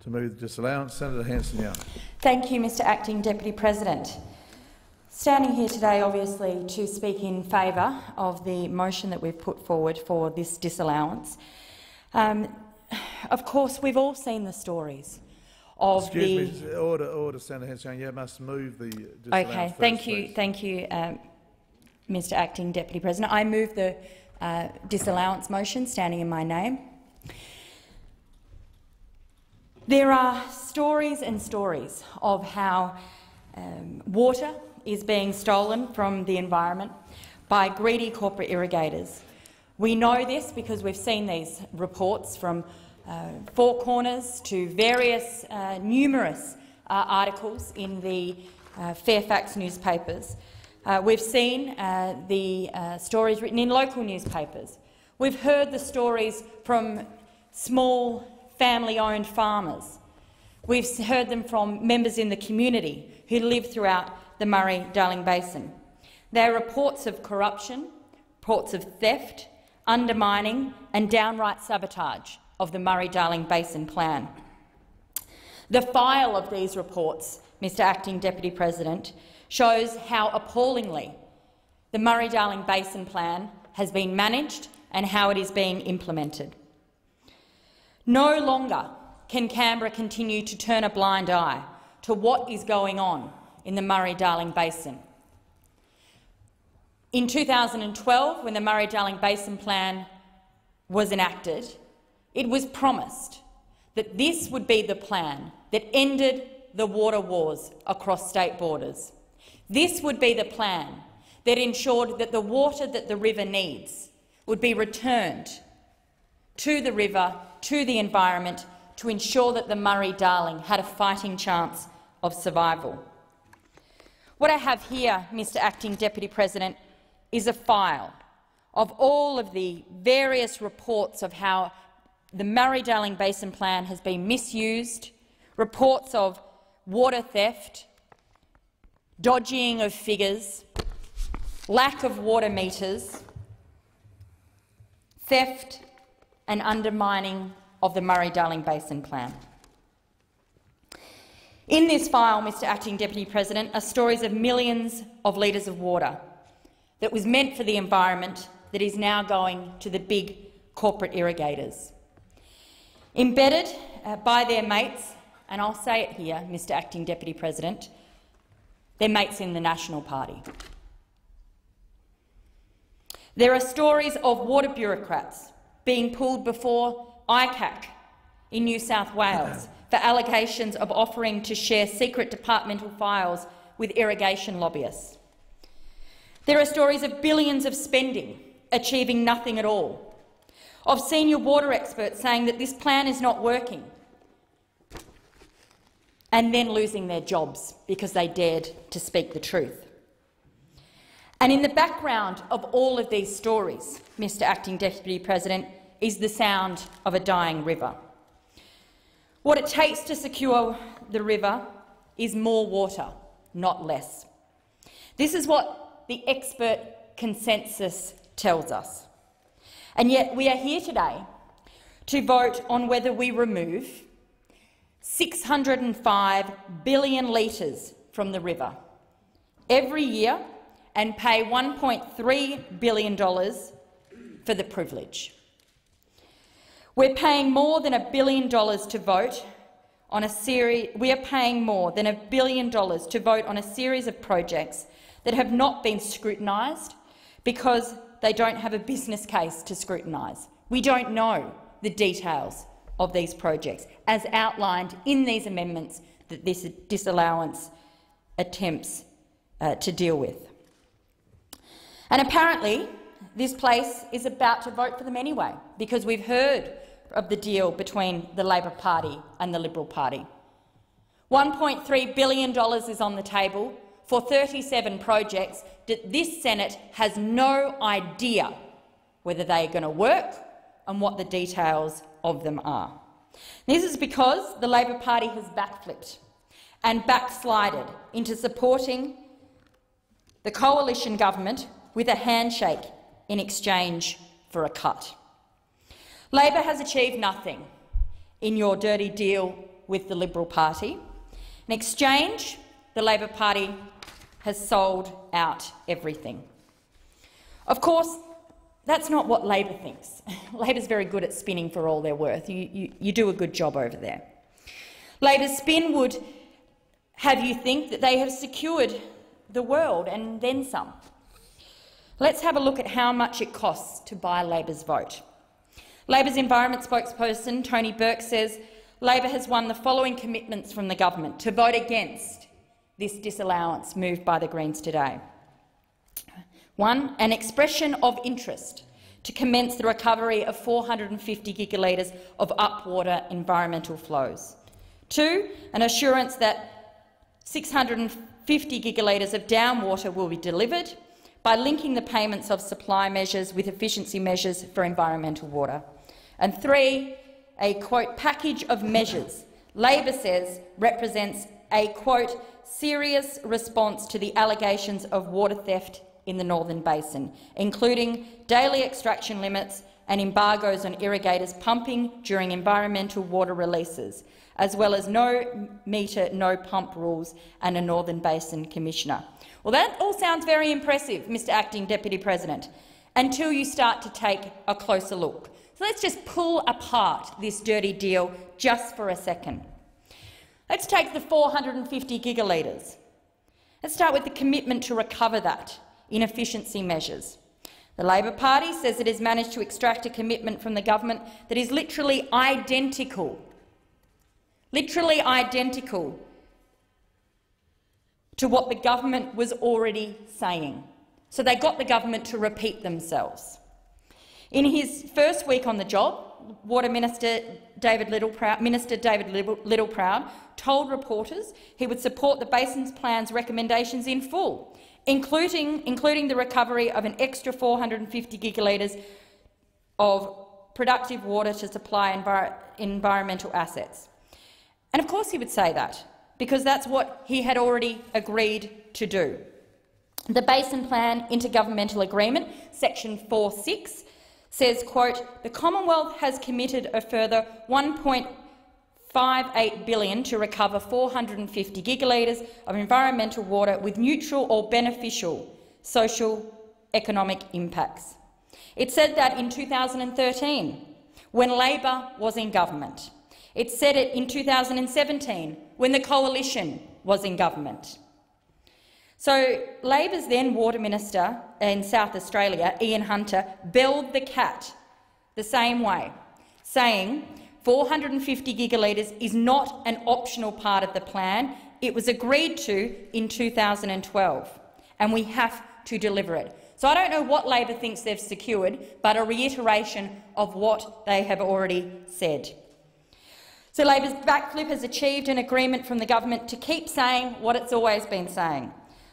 To move the disallowance, Senator Hanson-Young. Thank you, Mr Acting Deputy President. Standing here today, obviously, to speak in favour of the motion that we've put forward for this disallowance. Of course, we've all seen the stories of Excuse me, order, Senator Hanson-Young. You must move the disallowance. Okay, first, thank you, Mr Acting Deputy President. I move the disallowance motion, standing in my name. There are stories and stories of how water is being stolen from the environment by greedy corporate irrigators. We know this because we've seen these reports from Four Corners to various numerous articles in the Fairfax newspapers. We've seen the stories written in local newspapers. We've heard the stories from small family-owned farmers. We've heard them from members in the community who live throughout the Murray-Darling Basin. They are reports of corruption, reports of theft, undermining and downright sabotage of the Murray-Darling Basin Plan. The file of these reports, Mr Acting Deputy President, shows how appallingly the Murray-Darling Basin Plan has been managed and how it is being implemented. No longer can Canberra continue to turn a blind eye to what is going on in the Murray-Darling Basin. In 2012, when the Murray-Darling Basin Plan was enacted, it was promised that this would be the plan that ended the water wars across state borders. This would be the plan that ensured that the water that the river needs would be returned to the river, to the environment, to ensure that the Murray-Darling had a fighting chance of survival. What I have here, Mr Acting Deputy President, is a file of all of the various reports of how the Murray-Darling Basin Plan has been misused, reports of water theft, dodging of figures, lack of water meters, theft and undermining of the Murray-Darling Basin Plan. In this file, Mr Acting Deputy President, are stories of millions of litres of water that was meant for the environment that is now going to the big corporate irrigators. Embedded by their mates, and I'll say it here, Mr Acting Deputy President, their mates in the National Party. There are stories of water bureaucrats being pulled before ICAC in New South Wales for allegations of offering to share secret departmental files with irrigation lobbyists. There are stories of billions of spending achieving nothing at all, of senior water experts saying that this plan is not working and then losing their jobs because they dared to speak the truth. And in the background of all of these stories, Mr Acting Deputy President, is the sound of a dying river. What it takes to secure the river is more water, not less. This is what the expert consensus tells us. And yet we are here today to vote on whether we remove 605 billion litres from the river every year and pay $1.3 billion for the privilege. We're paying more than $1 billion to vote on a series. We are paying more than $1 billion to vote on a series of projects that have not been scrutinised because they don't have a business case to scrutinise. We don't know the details of these projects, as outlined in these amendments that this disallowance attempts to deal with. And apparently this place is about to vote for them anyway, because we've heard of the deal between the Labor Party and the Liberal Party. $1.3 billion is on the table for 37 projects that this Senate has no idea whether they are going to work and what the details of them are. This is because the Labor Party has backflipped and backslided into supporting the coalition government with a handshake in exchange for a cut. Labor has achieved nothing in your dirty deal with the Liberal Party. In exchange, the Labor Party has sold out everything. Of course, that's not what Labor thinks. Labor's very good at spinning for all they're worth. You do a good job over there. Labor's spin would have you think that they have secured the world and then some. Let's have a look at how much it costs to buy Labor's vote. Labor's environment spokesperson Tony Burke says Labor has won the following commitments from the government to vote against this disallowance moved by the Greens today. 1. An expression of interest to commence the recovery of 450 gigalitres of upwater environmental flows. 2. An assurance that 650 gigalitres of downwater will be delivered by linking the payments of supply measures with efficiency measures for environmental water. And 3. A, quote, package of measures Labor says represents a, quote, serious response to the allegations of water theft in the Northern Basin, including daily extraction limits and embargoes on irrigators pumping during environmental water releases, as well as no meter, no pump rules and a Northern Basin Commissioner. Well, that all sounds very impressive, Mr Acting Deputy President, until you start to take a closer look. So let's just pull apart this dirty deal just for a second. Let's take the 450 gigalitres. Let's start with the commitment to recover that in efficiency measures. The Labor Party says it has managed to extract a commitment from the government that is literally identical to what the government was already saying. So they got the government to repeat themselves. In his first week on the job, Minister David Littleproud told reporters he would support the Basin's plan's recommendations in full, including the recovery of an extra 450 gigalitres of productive water to supply environmental assets. And of course he would say that, because that's what he had already agreed to do. The Basin Plan Intergovernmental Agreement, section 4.6, says, quote, the Commonwealth has committed a further $1.58 billion to recover 450 gigalitres of environmental water with neutral or beneficial social economic impacts. It said that in 2013, when Labor was in government. It said it in 2017, when the Coalition was in government. So Labor's then Water Minister in South Australia, Ian Hunter, belled the cat the same way, saying 450 gigalitres is not an optional part of the plan. It was agreed to in 2012, and we have to deliver it. So I don't know what Labor thinks they've secured, but a reiteration of what they have already said. So Labor's backflip has achieved an agreement from the government to keep saying what it's always been saying.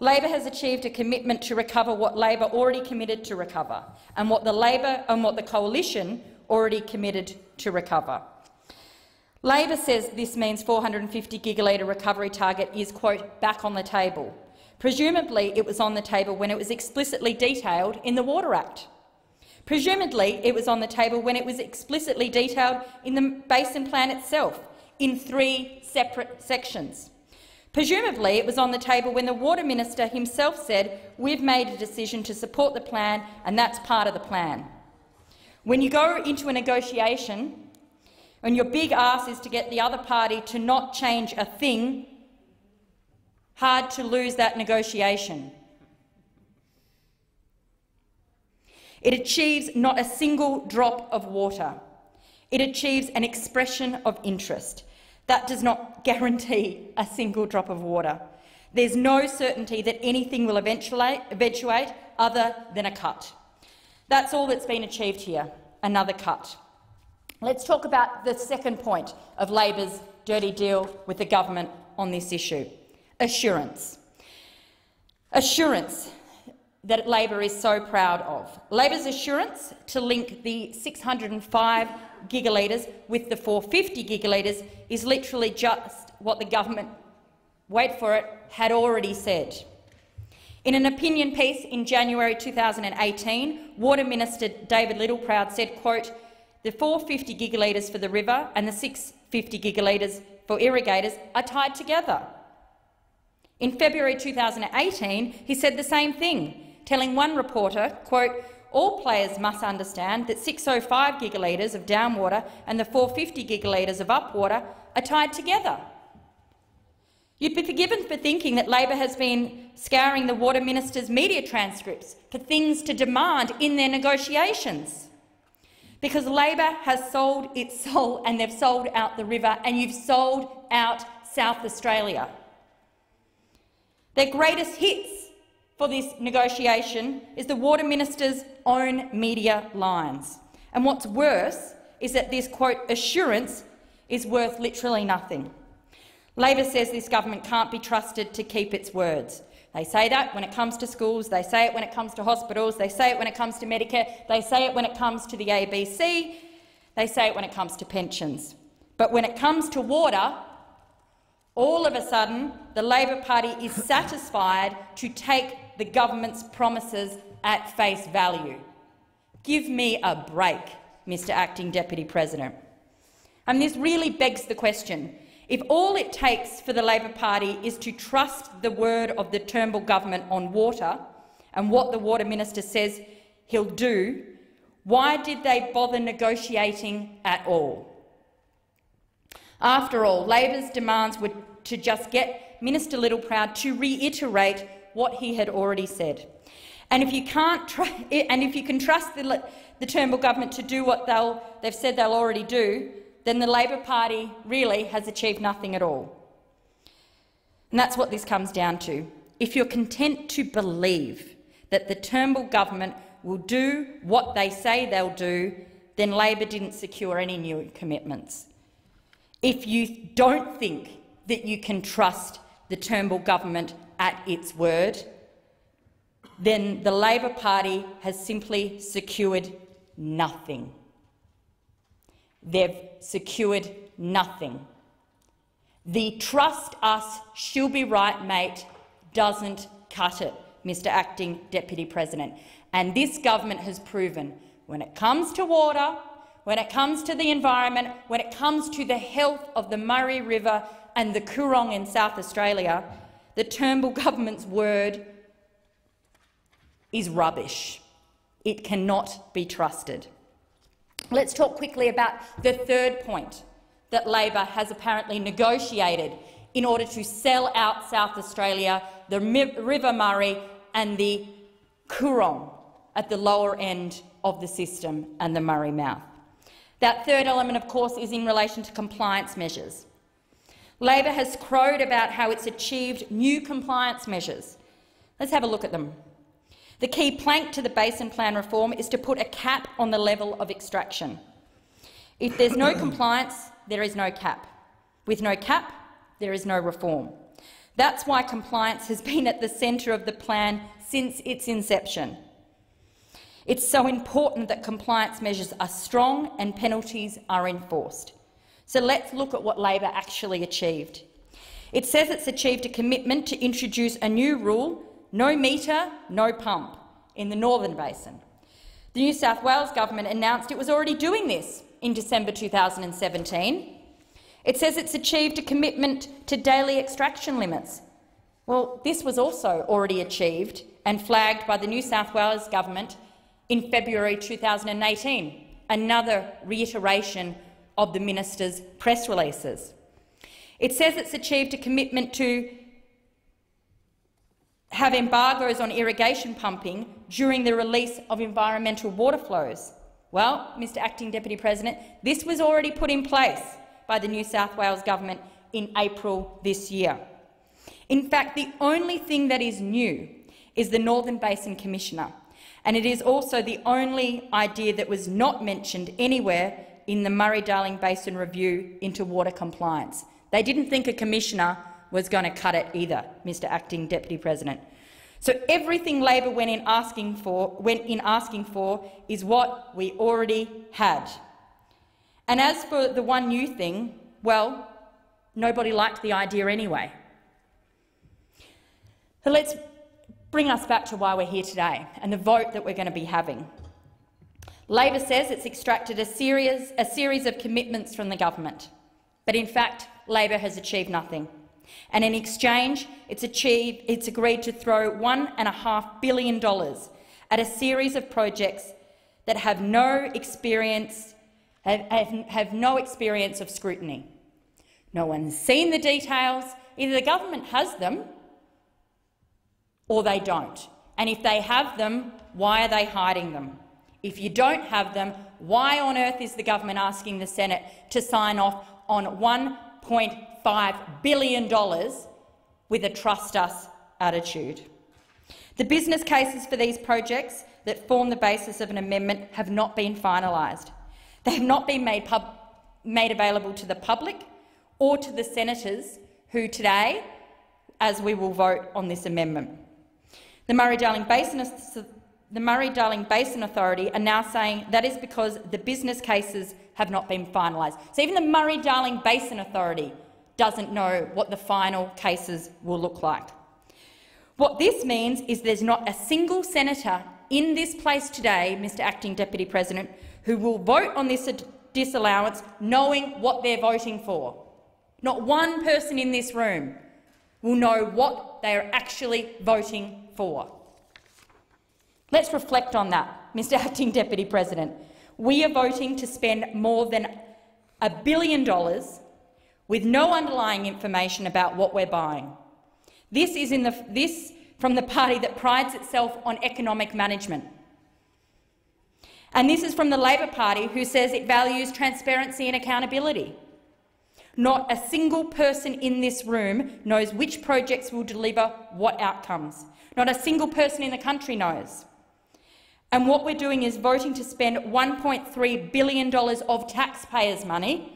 Labor has achieved a commitment to recover what Labor already committed to recover, and what the Coalition already committed to recover. Labor says this means 450 gigalitre recovery target is, quote, back on the table. Presumably it was on the table when it was explicitly detailed in the Water Act. Presumably it was on the table when it was explicitly detailed in the Basin Plan itself, in 3 separate sections. Presumably it was on the table when the Water Minister himself said, we've made a decision to support the plan and that's part of the plan. When you go into a negotiation and your big ask is to get the other party to not change a thing, hard to lose that negotiation. It achieves not a single drop of water. It achieves an expression of interest. That does not guarantee a single drop of water. There's no certainty that anything will eventuate other than a cut. That's all that's been achieved here, another cut. Let's talk about the second point of Labor's dirty deal with the government on this issue. Assurance. Assurance that Labor is so proud of. Labor's assurance to link the 605 gigalitres with the 450 gigalitres is literally just what the government, wait for it, had already said. In an opinion piece in January 2018, Water Minister David Littleproud said, quote, the 450 gigalitres for the river and the 650 gigalitres for irrigators are tied together. In February 2018, he said the same thing, telling one reporter, quote, "All players must understand that 605 gigalitres of downwater and the 450 gigalitres of upwater are tied together." You'd be forgiven for thinking that Labor has been scouring the Water Minister's media transcripts for things to demand in their negotiations, because Labor has sold its soul and they've sold out the river, and you've sold out South Australia. Their greatest hits for this negotiation is the Water Minister's own media lines. And what's worse is that this, quote, assurance is worth literally nothing. Labor says this government can't be trusted to keep its words. They say that when it comes to schools, they say it when it comes to hospitals, they say it when it comes to Medicare, they say it when it comes to the ABC, they say it when it comes to pensions. But when it comes to water, all of a sudden the Labor Party is satisfied to take the government's promises at face value. Give me a break, Mr Acting Deputy President. And this really begs the question. If all it takes for the Labor Party is to trust the word of the Turnbull government on water and what the Water Minister says he'll do, why did they bother negotiating at all? After all, Labor's demands were to just get Minister Littleproud to reiterate what he had already said. And if you can trust the Turnbull government to do what they've said they'll already do, then the Labor Party really has achieved nothing at all. And that's what this comes down to. If you're content to believe that the Turnbull government will do what they say they'll do, then Labor didn't secure any new commitments. If you don't think that you can trust the Turnbull government at its word, then the Labor Party has simply secured nothing. They've secured nothing. The trust us, she'll be right, mate, doesn't cut it, Mr Acting Deputy President. And this government has proven when it comes to water, when it comes to the environment, when it comes to the health of the Murray River and the Coorong in South Australia, the Turnbull government's word is rubbish. It cannot be trusted. Let's talk quickly about the third point that Labor has apparently negotiated in order to sell out South Australia, the River Murray and the Coorong at the lower end of the system and the Murray mouth. That third element, of course, is in relation to compliance measures. Labor has crowed about how it's achieved new compliance measures. Let's have a look at them. The key plank to the Basin Plan reform is to put a cap on the level of extraction. If there's no compliance, there is no cap. With no cap, there is no reform. That's why compliance has been at the centre of the plan since its inception. It's so important that compliance measures are strong and penalties are enforced. So let's look at what Labor actually achieved. It says it's achieved a commitment to introduce a new rule: no meter, no pump, in the Northern Basin. The New South Wales government announced it was already doing this in December 2017. It says it's achieved a commitment to daily extraction limits. Well, this was also already achieved and flagged by the New South Wales government in February 2018, another reiteration of the minister's press releases. It says it's achieved a commitment to have embargoes on irrigation pumping during the release of environmental water flows. Well, Mr Acting Deputy President, this was already put in place by the New South Wales government in April this year. In fact, the only thing that is new is the Northern Basin Commissioner, and it is also the only idea that was not mentioned anywhere in the Murray-Darling Basin Review into water compliance. They didn't think a commissioner was going to cut it either, Mr Acting Deputy President. So everything Labor went in asking for is what we already had. And as for the one new thing, well, nobody liked the idea anyway. So let's bring us back to why we're here today and the vote that we're going to be having. Labor says it's extracted a series of commitments from the government, but in fact Labor has achieved nothing. And in exchange, it's agreed to throw $1.5 billion at a series of projects that have no experience of scrutiny. No one's seen the details. Either the government has them or they don't. And if they have them, why are they hiding them? If you don't have them, why on earth is the government asking the Senate to sign off on $1.5 billion with a trust us attitude? The business cases for these projects that form the basis of an amendment have not been finalised. They have not been made available to the public or to the senators who today, as we will vote on this amendment. The Murray-Darling Basin Authority are now saying that is because the business cases have not been finalised. So even the Murray-Darling Basin Authority doesn't know what the final cases will look like. What this means is there's not a single senator in this place today, Mr Acting Deputy President, who will vote on this disallowance knowing what they're voting for. Not one person in this room will know what they are actually voting for. Let's reflect on that, Mr Acting Deputy President. We are voting to spend more than $1 billion with no underlying information about what we're buying. This is from the party that prides itself on economic management. And this is from the Labor Party, who says it values transparency and accountability. Not a single person in this room knows which projects will deliver what outcomes. Not a single person in the country knows. And what we're doing is voting to spend $1.3 billion of taxpayers' money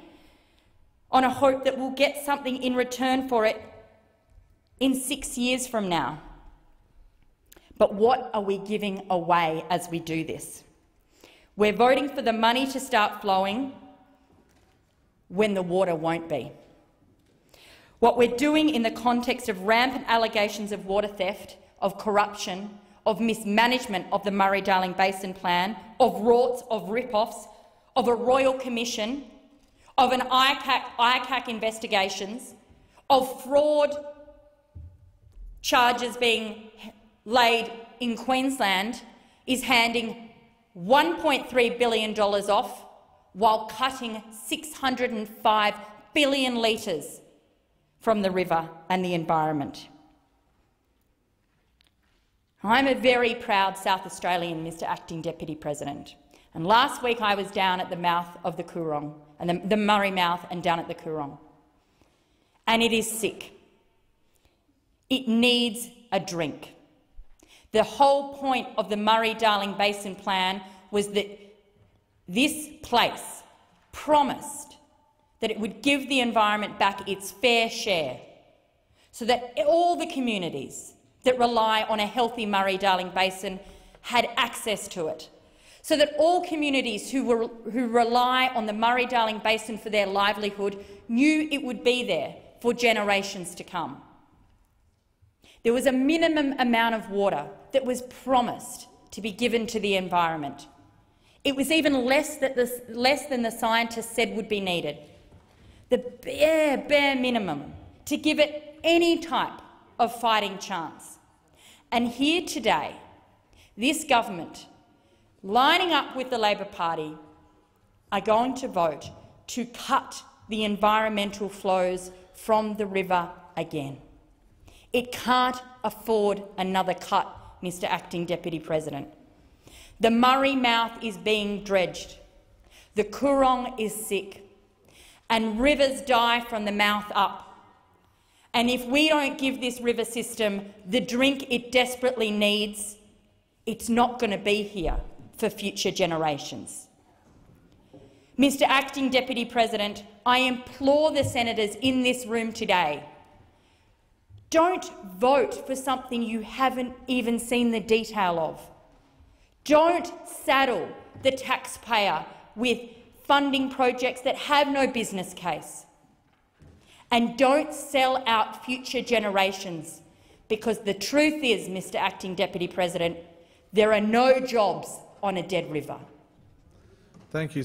on a hope that we'll get something in return for it in 6 years from now. But what are we giving away as we do this? We're voting for the money to start flowing when the water won't be. What we're doing in the context of rampant allegations of water theft, of corruption, of mismanagement of the Murray-Darling Basin Plan, of rorts, of rip-offs, of a royal commission, of an ICAC investigations, of fraud charges being laid in Queensland, is handing $1.3 billion off while cutting 605 billion litres from the river and the environment. I'm a very proud South Australian, Mr Acting Deputy President, and last week I was down at the mouth of the Coorong, and the Murray mouth and down at the Coorong, and it is sick. It needs a drink. The whole point of the Murray-Darling Basin Plan was that this place promised that it would give the environment back its fair share, so that all the communities that rely on a healthy Murray-Darling Basin had access to it, so that all communities who rely on the Murray-Darling Basin for their livelihood knew it would be there for generations to come. There was a minimum amount of water that was promised to be given to the environment. It was even less than the scientists said would be needed. The bare minimum to give it any type of fighting chance. And here today, this government, lining up with the Labor Party, are going to vote to cut the environmental flows from the river again. It can't afford another cut, Mr Acting Deputy President. The Murray mouth is being dredged, the Coorong is sick, and rivers die from the mouth up. And if we don't give this river system the drink it desperately needs, it's not going to be here for future generations. Mr Acting Deputy President, I implore the senators in this room today, don't vote for something you haven't even seen the detail of. Don't saddle the taxpayer with funding projects that have no business case. And don't sell out future generations, because the truth is, Mr Acting Deputy President, there are no jobs on a dead river. Thank you.